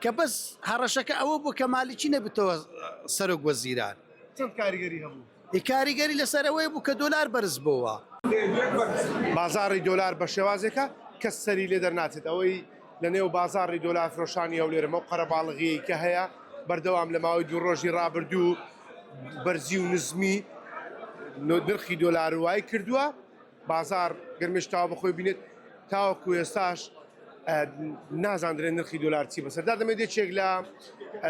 کە بەس هەڕەشەکە ئەوە بوو کە مالیکی نەبێتەوە سەرۆک وەزیران. چەند کاریگەری هەبوو؟ کاریگەری لەسەر ئەوەی بوو کە دۆلار بەرز بووە. بازاڕی دۆلار بە شێوازێکە کەس سەری لێ دەرناچێت ئەوەی لە نێو بازاڕی دۆلار فرۆشانی ئەو لێرەمە و قەرەباڵغی کە هەیە بەردەوام لە ماوەی دوو ڕۆژی ڕابردوو بەرزی و نزمی نرخی دۆلار وای کردووە بازار گرمشتاوە بەخۆی بینێت تاوەکو ئێستاش نازاندرێن نرخی دۆلار چی بەسەردا دەمێت یەکێک لە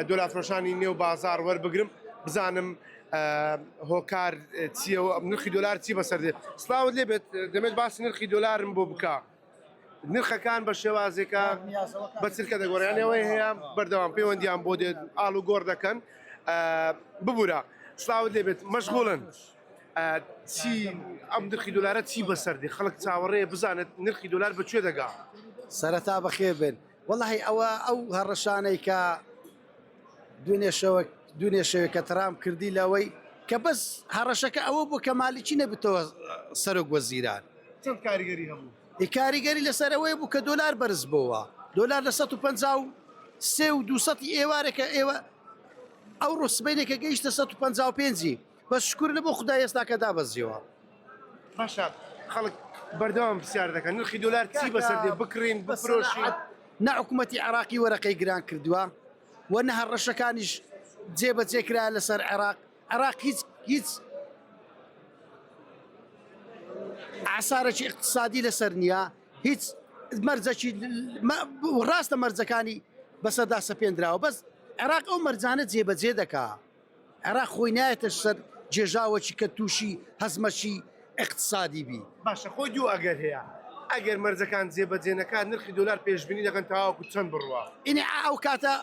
دۆلار فرۆشانی نێو بازار وەربگرم بزانم هۆکار چیەوە نرخی دۆلار چی بەسەر دێت. سڵاوت لێبێت دەمێت باسی نرخی دۆلارم بۆ بکە. نرخەکان بە شێوازێکە بە چرکە دەگۆڕیانەوەی هەیە بەردەوام پەیوەندیان بۆ دێت ئاڵ و گۆڕ دەکەن ببوورە. سڵاوت لێبێت مەشغوڵن چی ئەم نرخی دۆلارە چی بەسەردی خەڵک چاوەڕێ بزانێت نرخی دۆلار بەکوێ دەگا. سەرەتا بەخێ بن وەڵی ئەوە ئەو هەڕەشانەی کە دوێنێ شەوێک کە ترام کردی لەوەی کە بەس هەڕەشەکە ئەوە بوو کە مالیکی نەبێتەوە سەرۆک وەزیران. چەند کاریگەری هەبوو؟ کاریگەری لەسەر ئەوەی بوو کە دۆلار بەرز بووە دۆلار لە 153 و 200 ئێوارێکە ئێوە ئەو ڕۆسبینێکە گەیشتە 155 بەس شکر لە بۆ خودای ئێستا کە دابەزیەوە. باشە خەڵک بەردەوام پرسیار دەکەن نرخی دۆلار چی بەسەر دێ بکڕین بفرۆشین. نە حکوومەتی عێراقی وەرەقەی گران کردووە و نە هەڕەشەکانیش جێبەجێ کرا لەسەر عێراق هیچ عسارێکی اقتصادی لەسەر نییە هیچ مەرجەکی ڕاستە مەرجەکانی بەسەردا سەپێنراوە بەس عێراق ئەو مەرجانە جێبەجێ دەکا. عێراق خۆی نایەتە سەر جێژاوەکی کە تووشی هەزمەشی اقتصادی بی. باشە خۆی دوو ئەگەر هەیە ئەگەر مەرجەکان جێبەجێ نەکات نرخی دۆلار پێشبینی دەکەن تاواکو چەند بڕوە. ئینێ ئەو کاتە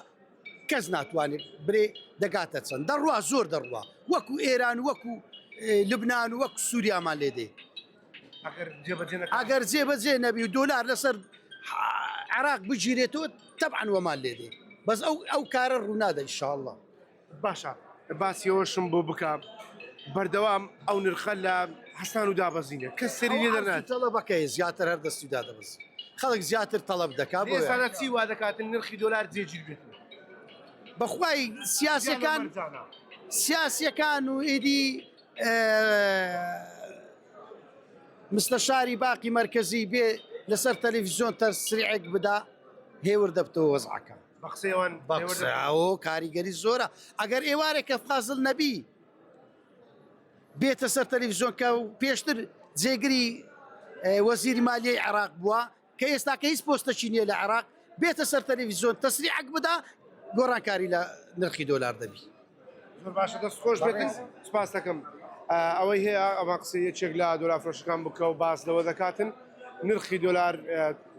کەس ناتوانێت برێ دەگاتە چەند دەڕوا زۆر دەڕوا وەکو ئێران وەکو لوبناان و وەکو سووریامان لێ دێ. ئەگەر جێبەجێ نەبی و دۆلار لەسەر عێراق بگیرێتەوە تەبعەن وەمان لێ دێ بەس ئەو کارە ڕوونادە ئینشاءڵڵا. باشە باسیەوەشم بۆ بکە بەردەوام ئەو نرخە لە هەستان و دابەزینە کەس سەری لێ دەرنات تەڵەبەکەی زیاتر هەر دەستی دادەبەز خەڵک زیاتر تەڵەب دەکات بۆ ئێستا چی وا دەکاتن نرخی دۆلار جێگیر بێت بەخوای سیاسیەکان و ئیدی مستەشاری باقی مرکزی بێ لەسەر تەلەڤیزیۆن تەسریعێک بدا هێور دەبتەوە وەزعەکە بەقسەوان بەقسەوە کاریگەری زۆرە ئەگەر ئێوارێکە فازڵ نەبی بێتە سەر تەلەڤیزیۆن کە پێشتر جێگری وەزیری مالیەی عێراق بووە کە ئێستا کە هیچ پۆستەکی نییە لە عێراق بێتە سەر تەلەڤیزیۆن تەسریعێک بدا گۆڕانکاری لە نرخی دۆلار دەبی. زۆر باشە دەست خۆش بێتن سپاس دەکەم. ئەوەی هەیە ئەمە قسە یەکێک لە دۆلار فرۆشەکان بکە و باس لەوە دەکاتن نرخی دۆلار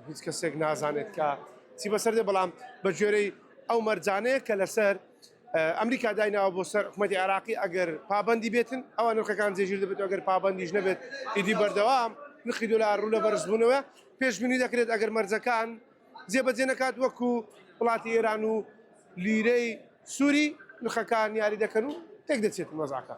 هیچ کەسێک نازانێت کە چی بەسەر دێ بەڵام بە گوێرەی ئەو مەرجانەیە کە لەسەر ئەمریکا دایناوە بۆ سەر حکوومەتی عێراقی ئەگەر پابەندی بێتن ئەوە نرخەکان جێگیر دەبێت ئەگەر پابەندیش نەبێت ئیدی بەردەوام نرخی دۆلار ڕوو لە بەرزبوونەوە پێشبینی دەکرێت ئەگەر مەرجەکان جێبەجێ نەکات وەکو وڵاتی ئێران و لیرەی سووری نرخەکان یاری دەکەن و تێک دەچێت مەزاکە.